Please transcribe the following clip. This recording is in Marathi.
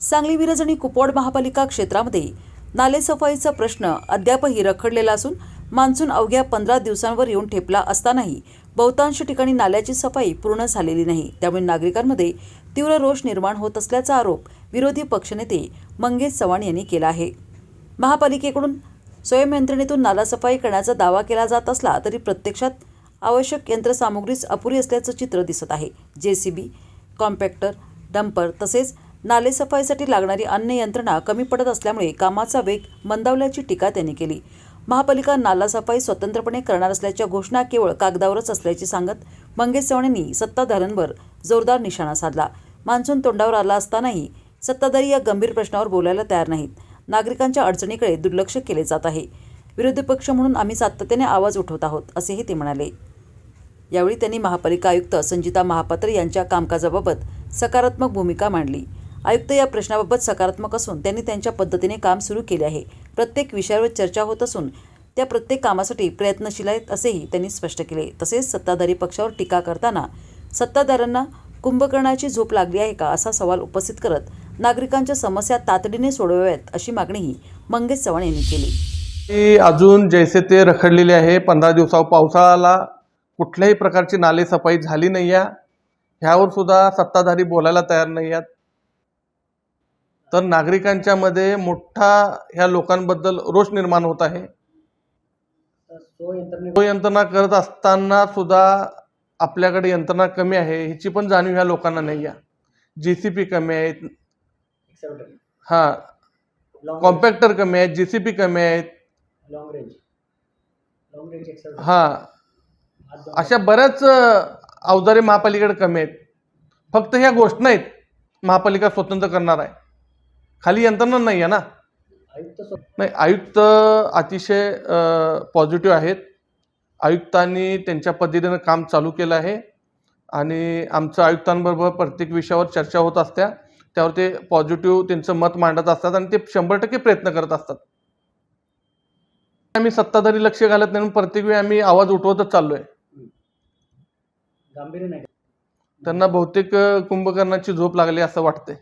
सांगली मिरज आणि कुपवाड महापालिका क्षेत्रामध्ये नालेसफाईचा प्रश्न अद्यापही रखडलेला असून मान्सून अवघ्या 15 दिवसांवर येऊन ठेपला असतानाही बहुतांश ठिकाणी नाल्याची सफाई पूर्ण झालेली नाही। त्यामुळे नागरिकांमध्ये तीव्र रोष निर्माण होत असल्याचा आरोप विरोधी पक्षनेते मंगेश चव्हाण यांनी केला आहे। महापालिकेकडून स्वयंयंत्रणेतून नाला सफाई करण्याचा दावा केला जात असला तरी प्रत्यक्षात आवश्यक यंत्रसामुग्रीच अपुरी असल्याचं चित्र दिसत आहे। जेसीबी, कॉम्पॅक्टर, डंपर तसेच नालेसफाईसाठी लागणारी अन्य यंत्रणा कमी पडत असल्यामुळे कामाचा वेग मंदावल्याची टीका त्यांनी केली। महापालिका नाला सफाई स्वतंत्रपणे करणार असल्याच्या घोषणा केवळ कागदावरच असल्याचे सांगत मंगेश चव्हाण यांनी सत्ताधाऱ्यांवर जोरदार निशाणा साधला। मान्सून तोंडावर आला असतानाही सत्ताधारी या गंभीर प्रश्नावर बोलायला तयार नाहीत। नागरिकांच्या अडचणीकडे दुर्लक्ष केले जात आहे। विरोधी पक्ष म्हणून आम्ही सातत्याने आवाज उठवत आहोत असेही ते म्हणाले। यावेळी त्यांनी महापालिका आयुक्त संजिता महापात्र यांच्या कामकाजाबाबत सकारात्मक भूमिका मांडली। आयुक्त या प्रश्नाबाबत सकारात्मक असून त्यांनी त्यांच्या पद्धतीने काम सुरू केले आहे। प्रत्येक विषयावर चर्चा होत असून त्या प्रत्येक कामासाठी प्रयत्नशील आहेत असेही त्यांनी स्पष्ट केले। तसेच सत्ताधारी पक्षावर टीका करताना सत्ताधाऱ्यांना कुंभकर्णाची झोप लागली आहे का असा सवाल उपस्थित करत नागरिकांच्या समस्या तातडीने सोडवाव्यात अशी मागणीही मंगेश चव्हाण यांनी केली। अजून जैसे ते रखडलेले आहे। 15 दिवसावर पावसाळ्याला कुठल्याही प्रकारची नाले सफाई झाली नाही आहे। ह्यावर सुद्धा सत्ताधारी बोलायला तयार नाही आहेत। तर नागरिकांच्या मध्ये मोठा ह्या लोकांबद्दल रोष निर्माण होत आहे। यंत्रणा करत असताना सुद्धा आपल्याकडे यंत्रणा कमी आहे ह्याची पण जाणीव ह्या लोकांना नाही आहे। जेसीपी कमी आहेत, कॉम्पॅक्टर कमी आहेत, जेसीपी कमी आहेत, अशा बऱ्याच अवजारे महापालिकेकडे कमी आहेत। फक्त ह्या घोषणा आहेत महापालिका स्वतंत्र करणार आहे, खाली यंत्रणा नाही आहे ना। नाही, आयुक्त अतिशय पॉझिटिव्ह आहेत। आयुक्तांनी त्यांच्या पद्धतीने काम चालू केलं आहे आणि आमच्या आयुक्तांबरोबर प्रत्येक विषयावर चर्चा होत असते। त्यावर ते पॉझिटिव्ह त्यांचं मत मांडत असतात आणि ते 100% प्रयत्न करत असतात। आम्ही सत्ताधारी लक्ष घालत नाही, प्रत्येक वेळी आम्ही आवाज उठवतच चाललोय। त्यांना बहुतेक कुंभकर्णाची झोप लागली असं वाटतंय।